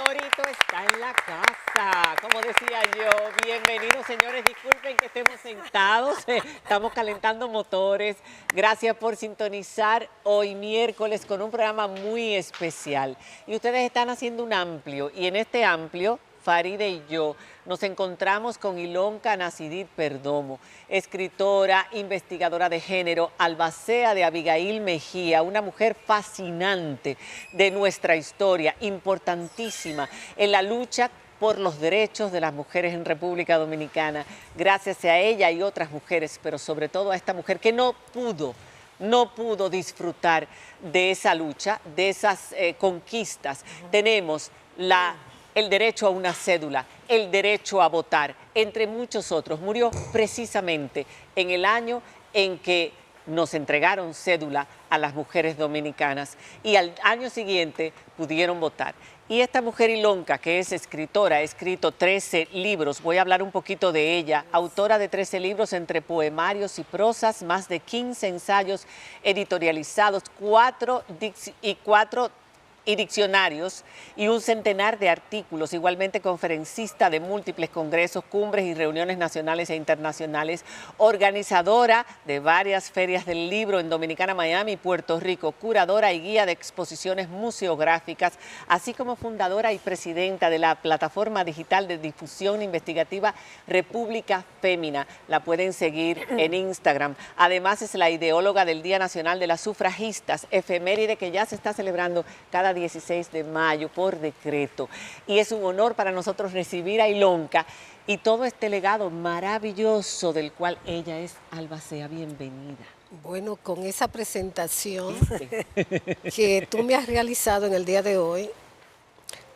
Torito está en la casa. Como decía yo, bienvenidos señores, disculpen que estemos sentados, estamos calentando motores. Gracias por sintonizar hoy miércoles con un programa muy especial. Y ustedes están haciendo un amplio, y en este amplio, Faride y yo nos encontramos con Ilonka Nacidit Perdomo, escritora, investigadora de género, albacea de Abigail Mejía, una mujer fascinante de nuestra historia, importantísima en la lucha por los derechos de las mujeres en República Dominicana. Gracias a ella y otras mujeres, pero sobre todo a esta mujer que no pudo disfrutar de esa lucha, de esas conquistas. Tenemos el derecho a una cédula, el derecho a votar, entre muchos otros. Murió precisamente en el año en que nos entregaron cédula a las mujeres dominicanas y al año siguiente pudieron votar. Y esta mujer Ilonka, que es escritora, ha escrito 13 libros, voy a hablar un poquito de ella, autora de 13 libros entre poemarios y prosas, más de 15 ensayos editorializados, 4 diccionarios y un centenar de artículos, igualmente conferencista de múltiples congresos, cumbres y reuniones nacionales e internacionales, organizadora de varias ferias del libro en Dominicana, Miami y Puerto Rico, curadora y guía de exposiciones museográficas, así como fundadora y presidenta de la plataforma digital de difusión investigativa República Fémina. La pueden seguir en Instagram. Además es la ideóloga del Día Nacional de las Sufragistas, efeméride que ya se está celebrando cada 16 de mayo por decreto. Y es un honor para nosotros recibir a Ilonka y todo este legado maravilloso del cual ella es albacea. Bienvenida. Bueno, con esa presentación que tú me has realizado en el día de hoy,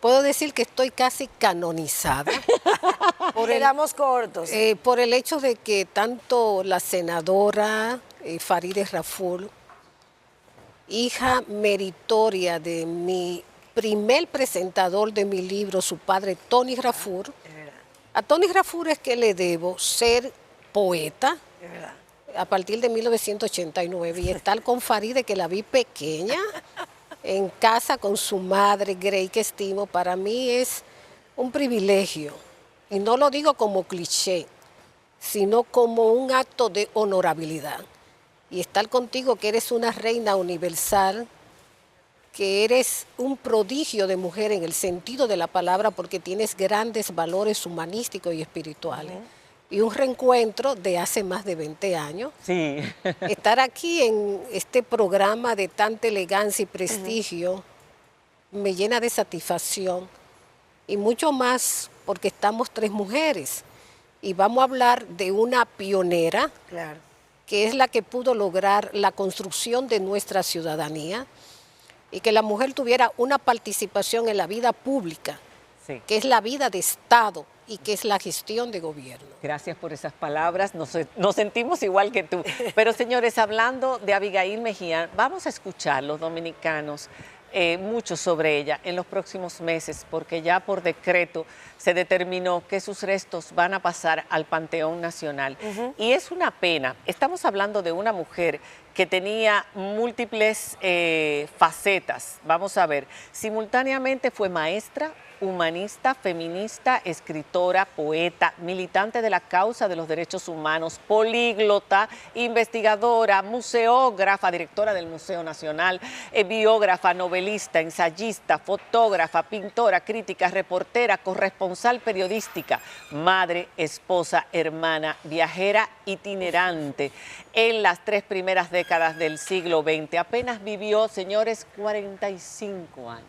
puedo decir que estoy casi canonizada. Quedamos cortos. Por el hecho de que tanto la senadora Farideh Raful, hija meritoria de mi primer presentador de mi libro, su padre Tony Raful. A Tony Raful es que le debo ser poeta a partir de 1989 y estar con Farideh, que la vi pequeña, en casa con su madre, Grey, que estimo. Para mí es un privilegio, y no lo digo como cliché, sino como un acto de honorabilidad. Y estar contigo, que eres una reina universal, que eres un prodigio de mujer en el sentido de la palabra, porque tienes grandes valores humanísticos y espirituales. Y un reencuentro de hace más de 20 años. Sí. Estar aquí en este programa de tanta elegancia y prestigio me llena de satisfacción. Y mucho más porque estamos 3 mujeres. Y vamos a hablar de una pionera. Claro. Que es la que pudo lograr la construcción de nuestra ciudadanía y que la mujer tuviera una participación en la vida pública, sí, que es la vida de Estado y que es la gestión de gobierno. Gracias por esas palabras, nos sentimos igual que tú. Pero señores, hablando de Abigail Mejía, vamos a escuchar los dominicanos mucho sobre ella en los próximos meses, porque ya por decreto se determinó que sus restos van a pasar al Panteón Nacional. Y es una pena. Estamos hablando de una mujer que tenía múltiples facetas. Vamos a ver, simultáneamente fue maestra, humanista, feminista, escritora, poeta, militante de la causa de los derechos humanos, políglota, investigadora, museógrafa, directora del Museo Nacional, biógrafa, novelista, ensayista, fotógrafa, pintora, crítica, reportera, corresponsal periodística, madre, esposa, hermana, viajera, itinerante. En las 3 primeras décadas del siglo XX apenas vivió, señores, 45 años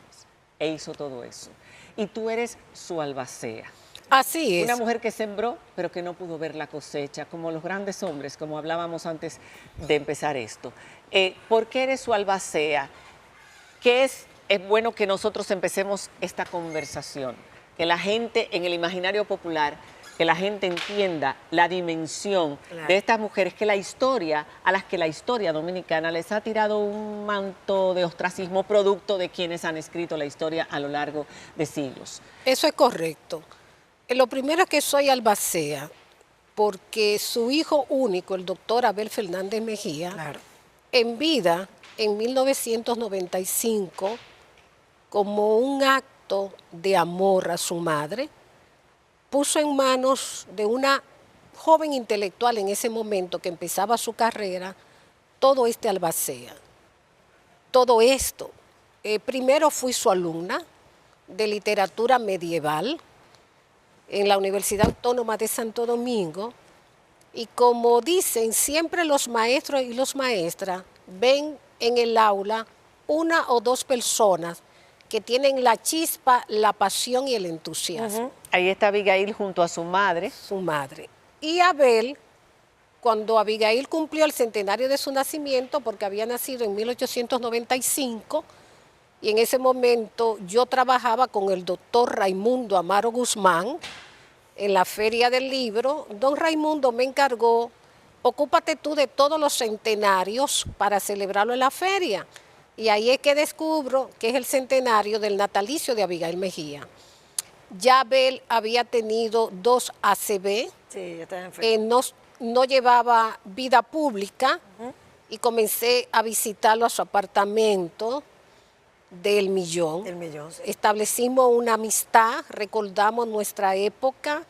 e hizo todo eso. Y tú eres su albacea. Así es. Una mujer que sembró, pero que no pudo ver la cosecha, como los grandes hombres, como hablábamos antes de empezar esto. ¿Por qué eres su albacea? ¿Qué es bueno que nosotros empecemos esta conversación? Que la gente, en el imaginario popular, que la gente entienda la dimensión de estas mujeres, que la historia, a las que la historia dominicana les ha tirado un manto de ostracismo producto de quienes han escrito la historia a lo largo de siglos. Eso es correcto. Lo primero es que soy albacea, porque su hijo único, el doctor Abel Fernández Mejía, en vida, en 1995, como un acto acto de amor a su madre, puso en manos de una joven intelectual en ese momento que empezaba su carrera, todo este albacea. Todo esto. Primero fui su alumna de literatura medieval en la Universidad Autónoma de Santo Domingo, y como dicen, siempre los maestros y las maestras ven en el aula una o dos personas que tienen la chispa, la pasión y el entusiasmo. Ahí está Abigail junto a su madre. Su madre. Y Abel, cuando Abigail cumplió el centenario de su nacimiento, porque había nacido en 1895, y en ese momento yo trabajaba con el doctor Raimundo Amaro Guzmán en la Feria del Libro. Don Raimundo me encargó, ocúpate tú de todos los centenarios para celebrarlo en la feria. Y ahí es que descubro que es el centenario del natalicio de Abigail Mejía. Ya Abel había tenido 2 ACV, Sí, ya está enfermo. no llevaba vida pública, y comencé a visitarlo a su apartamento del Millón. El Millón, sí. Establecimos una amistad, recordamos nuestra época,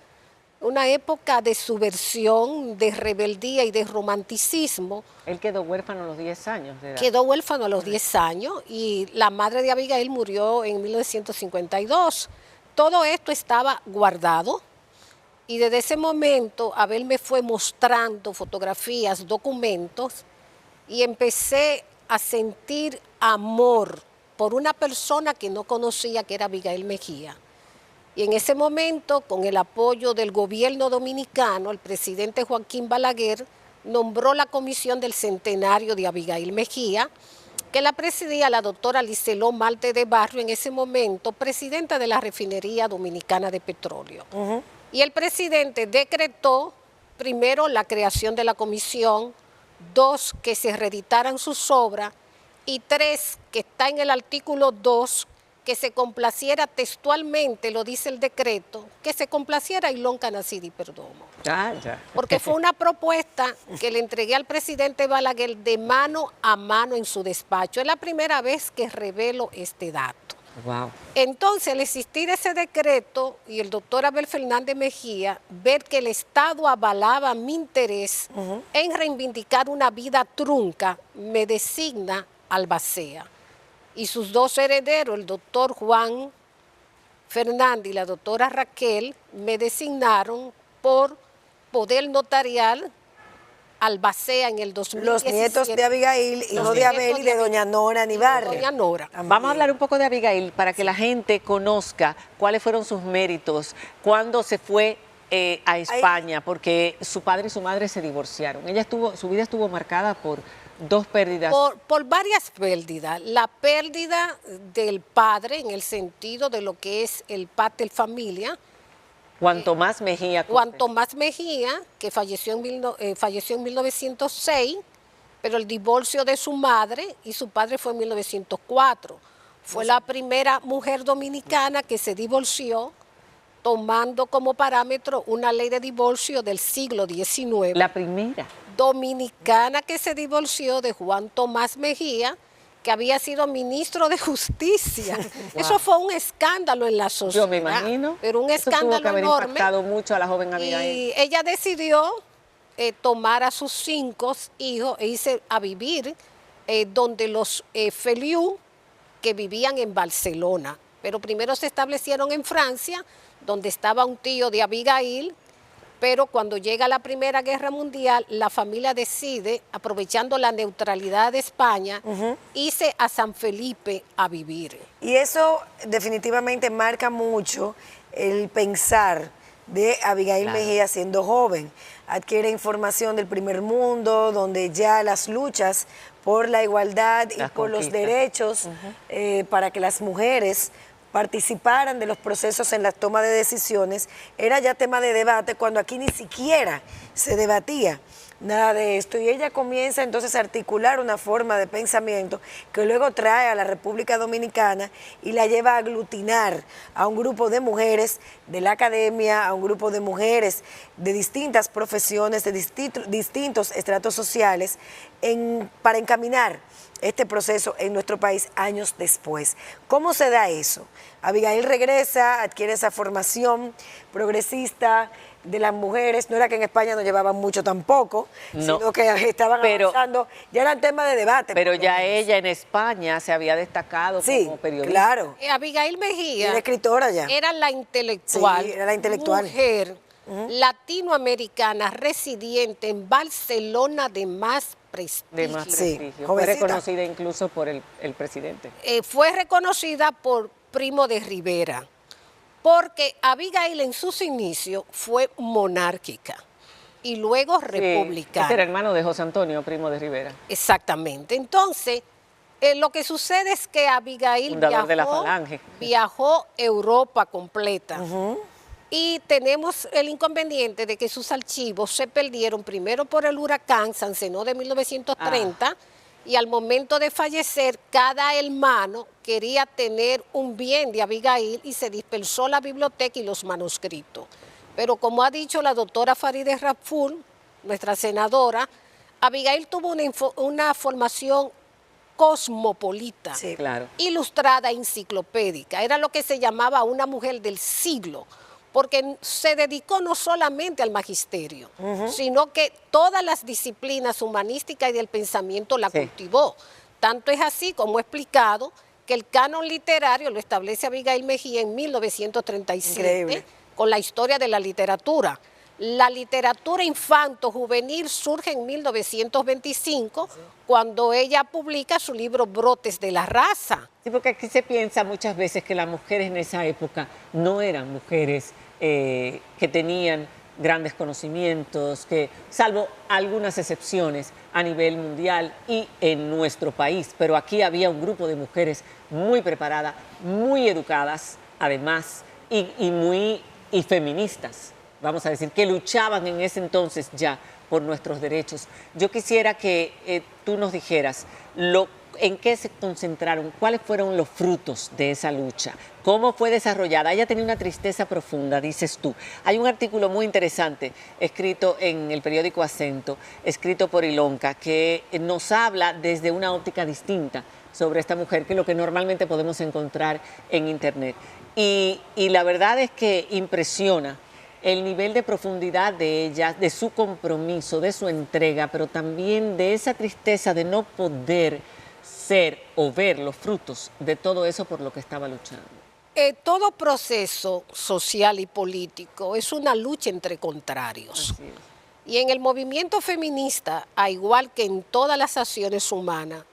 una época de subversión, de rebeldía y de romanticismo. Él quedó huérfano a los 10 años de edad. Quedó huérfano a los 10 años y la madre de Abigail murió en 1952. Todo esto estaba guardado y desde ese momento Abel me fue mostrando fotografías, documentos, y empecé a sentir amor por una persona que no conocía, que era Abigail Mejía. Y en ese momento, con el apoyo del gobierno dominicano, el presidente Joaquín Balaguer nombró la comisión del centenario de Abigail Mejía, que la presidía la doctora Liceló Malte de Barrio, en ese momento presidenta de la Refinería Dominicana de Petróleo. Y el presidente decretó, primero, la creación de la comisión, 2, que se reeditaran sus obras, y 3, que está en el artículo 2, que se complaciera textualmente, lo dice el decreto, que se complaciera Ilón Canacidi Perdomo. Ya. Porque fue una propuesta que le entregué al presidente Balaguer de mano a mano en su despacho. Es la primera vez que revelo este dato. Wow. Entonces, al existir ese decreto y el doctor Abel Fernández Mejía, ver que el Estado avalaba mi interés en reivindicar una vida trunca, me designa albacea. Y sus 2 herederos, el doctor Juan Fernández y la doctora Raquel, me designaron por poder notarial albacea en el 2017. Los nietos de Abigail, hijo de Abel y de doña Nora Nibarra. Doña Nora. Vamos a hablar un poco de Abigail para que la gente conozca cuáles fueron sus méritos, cuándo se fue a España, porque su padre y su madre se divorciaron. Su vida estuvo marcada por 2 pérdidas. Por varias pérdidas. La pérdida del padre en el sentido de lo que es el pater familia. Juan Tomás Mejía. Juan Tomás Mejía, que falleció en 1906, pero el divorcio de su madre y su padre fue en 1904. Fue la primera mujer dominicana que se divorció, tomando como parámetro una ley de divorcio del siglo XIX. La primera dominicana que se divorció de Juan Tomás Mejía, que había sido ministro de Justicia. Wow. Eso fue un escándalo en la sociedad. Yo me imagino. Pero un Eso escándalo tuvo que haber enorme. Impactado mucho a la joven Abigail. Y ella decidió tomar a sus 5 hijos e irse a vivir donde los Feliu, que vivían en Barcelona. Pero primero se establecieron en Francia, donde estaba un tío de Abigail. Pero cuando llega la Primera Guerra Mundial, la familia decide, aprovechando la neutralidad de España, irse a San Felipe a vivir. Y eso definitivamente marca mucho el pensar de Abigail Mejía siendo joven. Adquiere información del primer mundo, donde ya las luchas por la igualdad y por los derechos para que las mujeres participaran de los procesos en la toma de decisiones, era ya tema de debate cuando aquí ni siquiera se debatía nada de esto. Y ella comienza entonces a articular una forma de pensamiento que luego trae a la República Dominicana y la lleva a aglutinar a un grupo de mujeres de la academia, a un grupo de mujeres de distintas profesiones, de distintos estratos sociales, para encaminar este proceso en nuestro país años después. ¿Cómo se da eso? Abigail regresa, adquiere esa formación progresista de las mujeres. No era que en España no llevaban mucho tampoco, No, sino que estaban pero- avanzando. Ya eran tema de debate. Pero por lo ya menos. ella en España se había destacado Sí, como periodista. claro. Abigail Mejía Era escritora ya. era la intelectual, Sí, era la intelectual. mujer latinoamericana residente en Barcelona de más prestigio. De más Sí, prestigio. Fue jovencita. reconocida incluso por el presidente. Fue reconocida por Primo de Rivera, porque Abigail en sus inicios fue monárquica y luego republicana. Este era hermano de José Antonio, Primo de Rivera. Exactamente. Entonces, lo que sucede es que Abigail Fundador de la Falange. viajó Europa completa. Y tenemos el inconveniente de que sus archivos se perdieron primero por el huracán Sancenó de 1930 y al momento de fallecer cada hermano quería tener un bien de Abigail y se dispersó la biblioteca y los manuscritos. Pero como ha dicho la doctora Farideh Raful, nuestra senadora, Abigail tuvo una formación cosmopolita, Sí. Claro. ilustrada, enciclopédica. Era lo que se llamaba una mujer del siglo, porque se dedicó no solamente al magisterio, sino que todas las disciplinas humanísticas y del pensamiento la Sí. cultivó. Tanto es así como he explicado que el canon literario lo establece Abigail Mejía en 1937 Increíble. con la historia de la literatura. La literatura infanto-juvenil surge en 1925 cuando ella publica su libro Brotes de la Raza. Sí, porque aquí se piensa muchas veces que las mujeres en esa época no eran mujeres que tenían grandes conocimientos, que salvo algunas excepciones a nivel mundial y en nuestro país, pero aquí había un grupo de mujeres muy preparadas, muy educadas, además, y feministas, vamos a decir, que luchaban en ese entonces ya por nuestros derechos. Yo quisiera que tú nos dijeras en qué se concentraron, cuáles fueron los frutos de esa lucha, cómo fue desarrollada. Ella tenía una tristeza profunda, dices tú. Hay un artículo muy interesante escrito en el periódico Acento, escrito por Ilonka, que nos habla desde una óptica distinta sobre esta mujer que lo que normalmente podemos encontrar en internet. Y la verdad es que impresiona el nivel de profundidad de ella, de su compromiso, de su entrega, pero también de esa tristeza de no poder ser o ver los frutos de todo eso por lo que estaba luchando. Todo proceso social y político es una lucha entre contrarios. Así es. Y en el movimiento feminista, a igual que en todas las acciones humanas,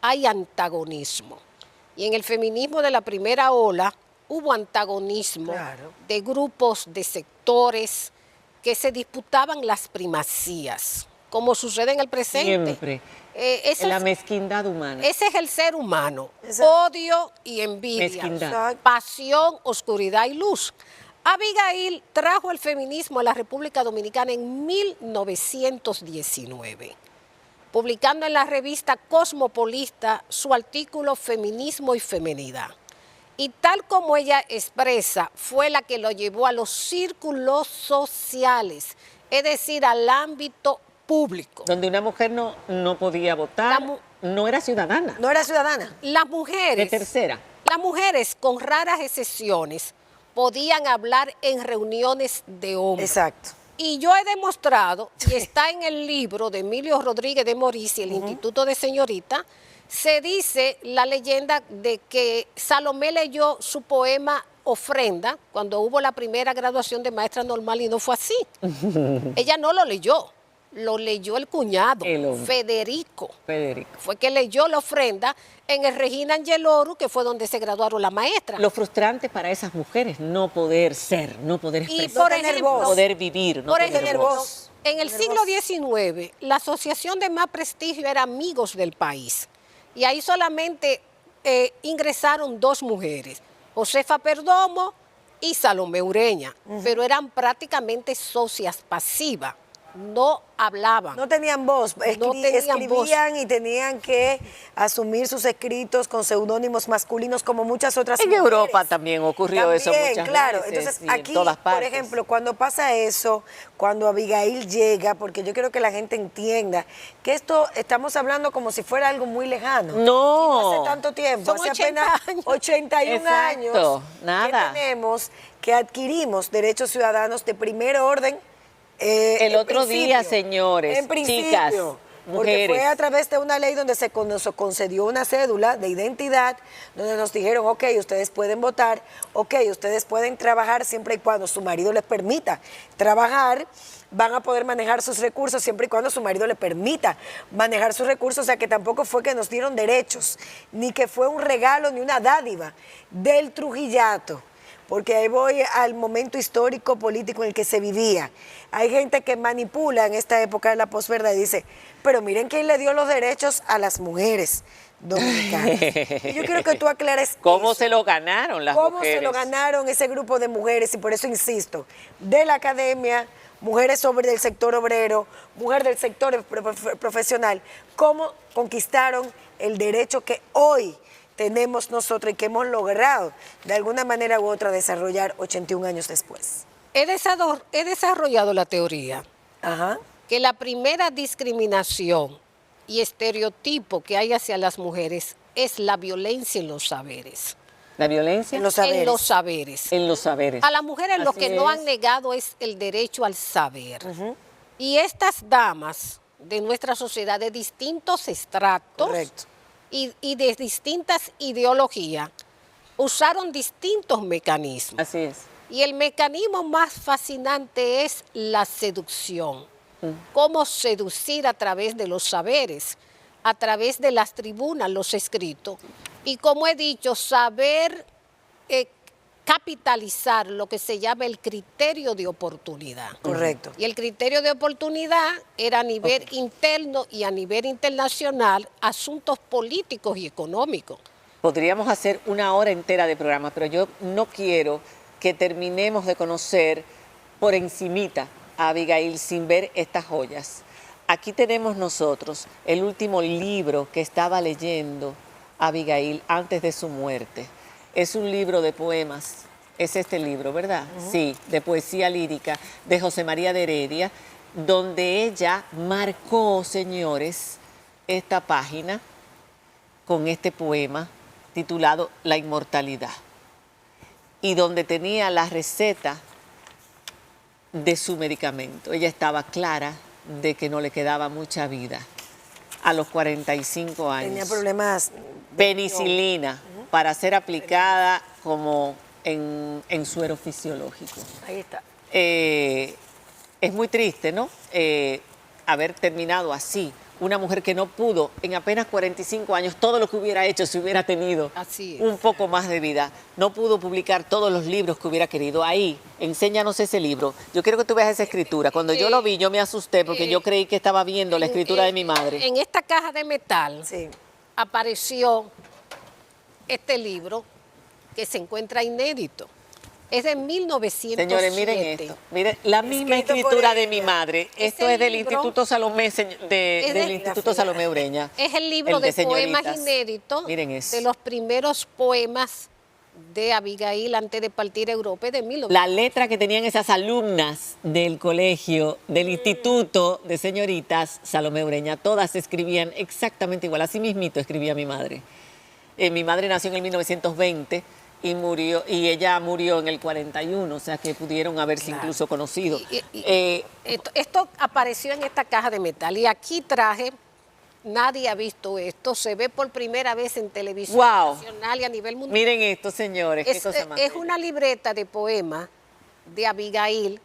hay antagonismo. Y en el feminismo de la primera ola hubo antagonismo Claro. de grupos, de sectores que se disputaban las primacías, como sucede en el presente. Siempre. Ese La es- mezquindad humana. ese es el ser humano. Exacto. Odio y envidia. Mezquindad. Pasión, oscuridad y luz. Abigail trajo el feminismo a la República Dominicana en 1919, publicando en la revista Cosmopolita su artículo Feminismo y Feminidad. Y tal como ella expresa, fue la que lo llevó a los círculos sociales, es decir, al ámbito público. Donde una mujer no podía votar, no era ciudadana, No era ciudadana. Las de mujeres, tercera. las mujeres, con raras excepciones, podían hablar en reuniones de hombres. Exacto. Y yo he demostrado, y está en el libro de Emilio Rodríguez de Morici, el Instituto de Señorita, se dice la leyenda de que Salomé leyó su poema Ofrenda cuando hubo la primera graduación de maestra normal y no fue así. Ella no lo leyó el cuñado, El hombre. Federico. Federico. Fue que leyó la ofrenda en el Regina Angelorum, que fue donde se graduaron las maestras. Lo frustrante para esas mujeres, no poder ser, no poder Y expresar, por tener ejemplo, voz. no poder vivir, no por tener ejemplo, voz. en el Tener siglo voz. XIX, la asociación de más prestigio era Amigos del País. Y ahí solamente ingresaron dos mujeres, Josefa Perdomo y Salomé Ureña, pero eran prácticamente socias pasivas. no hablaban. No tenían voz, No tenían voz. escribían y tenían que asumir sus escritos con seudónimos masculinos como muchas otras En mujeres. Europa también ocurrió eso muchas claro. veces, Entonces y en aquí, todas por partes. ejemplo, cuando pasa eso, cuando Abigail llega, porque yo quiero que la gente entienda que esto estamos hablando como si fuera algo muy lejano. No. Hace tanto tiempo, Son hace 80 apenas años. 81 Exacto, años nada. que tenemos, que adquirimos derechos ciudadanos de primer orden. El en otro día, principio, señores, en principio, chicas, porque fue mujeres. a través de una ley donde nos concedió una cédula de identidad, donde nos dijeron, ok, ustedes pueden votar, ok, ustedes pueden trabajar siempre y cuando su marido les permita trabajar, van a poder manejar sus recursos siempre y cuando su marido le permita manejar sus recursos, o sea que tampoco fue que nos dieron derechos, ni que fue un regalo ni una dádiva del Trujillato, porque ahí voy al momento histórico político en el que se vivía. Hay gente que manipula en esta época de la posverdad y dice, pero miren quién le dio los derechos a las mujeres dominicanas. Y yo quiero que tú aclares ¿Cómo eso. se lo ganaron las ¿Cómo mujeres? se lo ganaron ese grupo de mujeres? Y por eso insisto, de la academia, mujeres del sector obrero, mujeres del sector profesional, cómo conquistaron el derecho que hoy tenemos nosotros y que hemos logrado de alguna manera u otra desarrollar 81 años después. He desarrollado la teoría Ajá. que la primera discriminación y estereotipo que hay hacia las mujeres es la violencia en los saberes. ¿La violencia? En los saberes. En los saberes. En los saberes. A las mujeres lo Así que no es. han negado es el derecho al saber. Y estas damas de nuestra sociedad de distintos estratos Correcto. y de distintas ideologías usaron distintos mecanismos. Así es. Y el mecanismo más fascinante es la seducción. Cómo seducir a través de los saberes, a través de las tribunas, los escritos. Y como he dicho, saber capitalizar lo que se llama el criterio de oportunidad. Correcto. Y el criterio de oportunidad era a nivel interno y a nivel internacional, asuntos políticos y económicos. Podríamos hacer una hora entera de programa, pero yo no quiero que terminemos de conocer por encimita a Abigail sin ver estas joyas. Aquí tenemos nosotros el último libro que estaba leyendo Abigail antes de su muerte. Es un libro de poemas. Es este libro, ¿verdad? Sí, de poesía lírica de José María de Heredia, donde ella marcó, señores, esta página con este poema titulado La inmortalidad, y donde tenía la receta de su medicamento. Ella estaba clara de que no le quedaba mucha vida a los 45 años. Tenía problemas. Penicilina para ser aplicada como en suero fisiológico. Ahí está. Es muy triste, ¿no? Haber terminado así. Una mujer que no pudo, en apenas 45 años, todo lo que hubiera hecho si hubiera tenido Así es. un poco más de vida. No pudo publicar todos los libros que hubiera querido. Ahí, enséñanos ese libro. Yo quiero que tú veas esa escritura. Cuando yo lo vi, yo me asusté porque yo creí que estaba viendo la escritura de mi madre. En esta caja de metal Sí. apareció este libro que se encuentra inédito. Es de 1907. Señores, miren esto. Miren, la misma Escrito por escritura de ella. mi madre. Esto Ese es del libro Instituto Salomé, es de- del Instituto Salomé Ureña. Es el libro El de poemas señoritas. inéditos Miren eso. de los primeros poemas de Abigail antes de partir a Europa de 1900. La letra que tenían esas alumnas del colegio, del Instituto de Señoritas Salomé Ureña, todas escribían exactamente igual. Así mismito escribía mi madre. Mi madre nació en el 1920 y murió, y ella murió en el 41, o sea que pudieron haberse incluso conocido. Esto apareció en esta caja de metal y aquí traje, nadie ha visto esto, se ve por primera vez en televisión Wow. nacional y a nivel mundial. Miren esto, señores, qué Es, cosa más. es una libreta de poemas de Abigail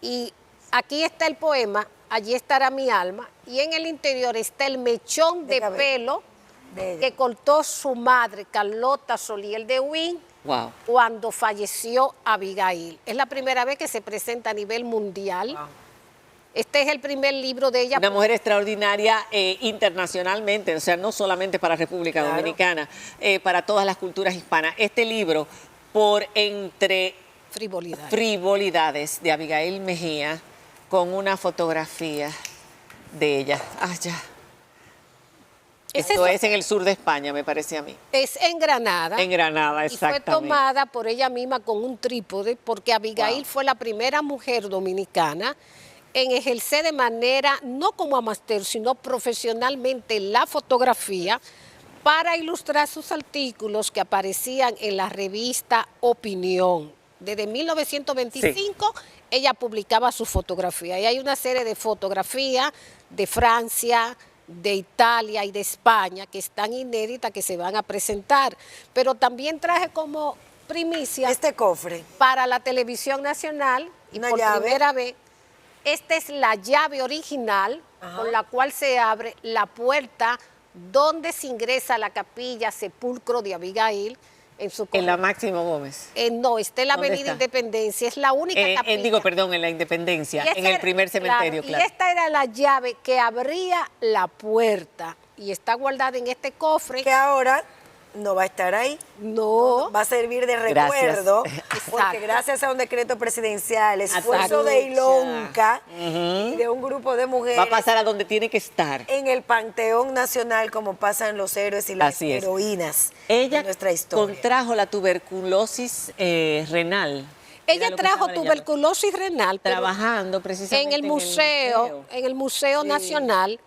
y aquí está el poema, allí estará mi alma y en el interior está el mechón De de cabello. pelo De ella. que cortó su madre, Carlota Solier de Wynn, Wow. cuando falleció Abigail. Es la primera vez que se presenta a nivel mundial. Este es el primer libro de ella. Una mujer extraordinaria internacionalmente, o sea, no solamente para República Claro. Dominicana, para todas las culturas hispanas. Este libro, por entre Frivolidad. frivolidades de Abigail Mejía, con una fotografía de ella. Ah, ya. Ese Esto es- es en el sur de España, me parece a mí. Es en Granada. En Granada, Y fue exactamente. tomada por ella misma con un trípode, porque Abigail Wow. fue la primera mujer dominicana en ejercer de manera, no como amateur, sino profesionalmente la fotografía para ilustrar sus artículos que aparecían en la revista Opinión. Desde 1925 ella publicaba su fotografía y hay una serie de fotografías de Francia, de Italia y de España que están inéditas, que se van a presentar. Pero también traje como primicia Este cofre. para la televisión nacional y Una por llave. primera vez, esta es la llave original con la cual se abre la puerta donde se ingresa a la capilla Sepulcro de Abigail en su En la correcto. Máximo Gómez. No, está en la ¿Dónde Avenida está? Independencia, es la única capilla. Digo, perdón, en la Independencia, Y esta en el era- primer cementerio, claro. Y esta era la llave que abría la puerta y está guardada en este cofre. Que ahora no va a estar ahí. No, Va a servir de Gracias. recuerdo, porque Exacto. gracias a un decreto presidencial, esfuerzo Exacto. de Ilonca y de un grupo de mujeres Va a pasar a donde tiene que estar. en el Panteón Nacional, como pasan los héroes y las Así es. heroínas Ella de nuestra historia. contrajo la tuberculosis renal. ella Era lo que trajo estaba tuberculosis renal, pero trabajando precisamente en el Museo Nacional,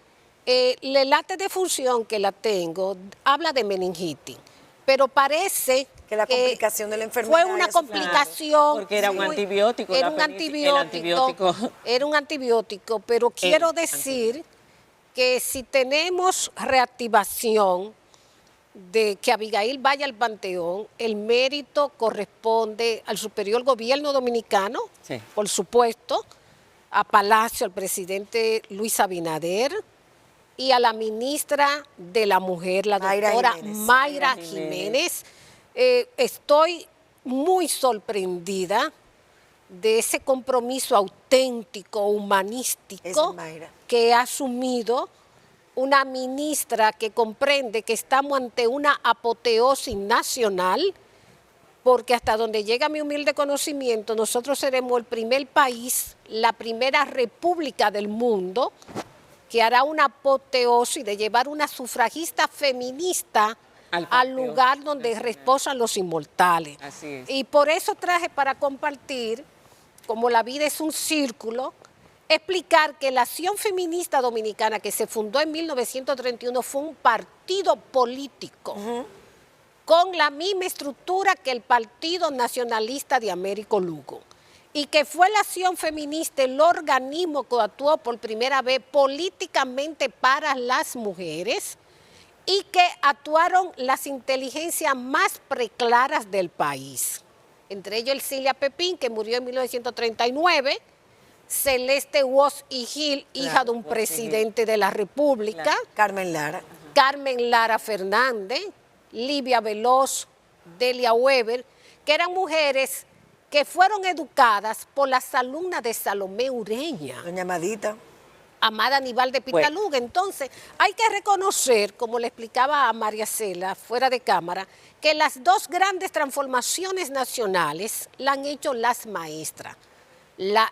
el acta de función que la tengo habla de meningitis, pero parece Que la complicación de la enfermedad fue una es- complicación. porque era un muy- antibiótico, Era la un el antibiótico. Era un antibiótico, pero quiero decir que si tenemos reactivación de que Abigail vaya al Panteón, el mérito corresponde al superior gobierno dominicano, Sí. por supuesto, a Palacio, al presidente Luis Abinader y a la ministra de la Mujer, la Mayra doctora Jiménez. Mayra Mayra Jiménez. Estoy muy sorprendida de ese compromiso auténtico, Esa humanístico es Mayra. que ha asumido una ministra que comprende que estamos ante una apoteosis nacional, porque hasta donde llega mi humilde conocimiento, nosotros seremos el primer país, la primera república del mundo que hará una apoteosis de llevar una sufragista feminista Al al Panteón lugar donde Nacional. reposan los inmortales. Así es. Y por eso traje para compartir, como la vida es un círculo, explicar que la Acción Feminista Dominicana, que se fundó en 1931, fue un partido político con la misma estructura que el Partido Nacionalista de Américo Lugo, y que fue la Acción Feminista el organismo que actuó por primera vez políticamente para las mujeres y que actuaron las inteligencias más preclaras del país. Entre ellos Elcilia Pepín, que murió en 1939, Celeste Woz y Gil, hija de un Woz y Gil. presidente de la República, Claro. Carmen Lara. Carmen Lara Fernández, Livia Veloz, Delia Weber, que eran mujeres que fueron educadas por las alumnas de Salomé Ureña, Doña Amadita. Amada Aníbal de Pitaluga. Entonces, hay que reconocer, como le explicaba a María Cela fuera de cámara, que las dos grandes transformaciones nacionales la han hecho las maestras.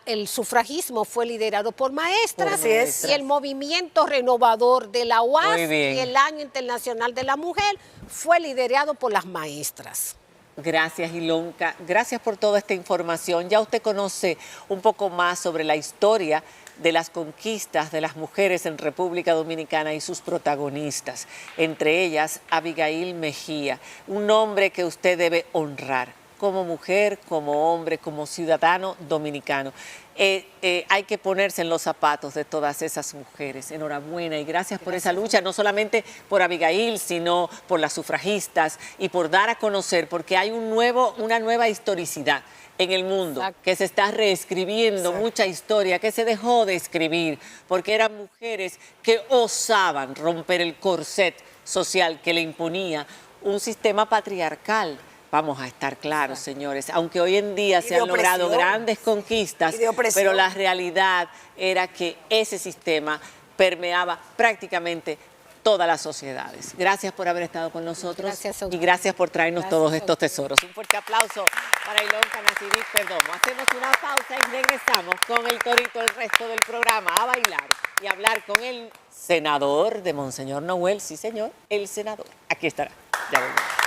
El sufragismo fue liderado por maestras, Así es. y el movimiento renovador de la UAS Muy bien. y el Año Internacional de la Mujer fue liderado por las maestras. Gracias, Ilonka. Gracias por toda esta información. Ya usted conoce un poco más sobre la historia de las conquistas de las mujeres en República Dominicana y sus protagonistas, entre ellas Abigail Mejía, un nombre que usted debe honrar como mujer, como hombre, como ciudadano dominicano. Hay que ponerse en los zapatos de todas esas mujeres. Enhorabuena y gracias por esa lucha, no solamente por Abigail, sino por las sufragistas y por dar a conocer, porque hay una nueva historicidad en el mundo, Exacto. que se está reescribiendo mucha historia que se dejó de escribir, porque eran mujeres que osaban romper el corset social que le imponía un sistema patriarcal. Vamos a estar claros, señores, aunque hoy en día Y se de han logrado opresión. grandes conquistas, Y de opresión. pero la realidad era que ese sistema permeaba prácticamente todas las sociedades. Gracias por haber estado con nosotros. Gracias a y ustedes. gracias por traernos Gracias todos a estos ustedes. tesoros. Un fuerte aplauso para Ilonka Nasirik Perdomo. Hacemos una pausa y regresamos con el Torito el resto del programa a bailar y hablar con el senador de Monseñor Noel. Sí, señor, el senador. Aquí estará. Ya volvemos.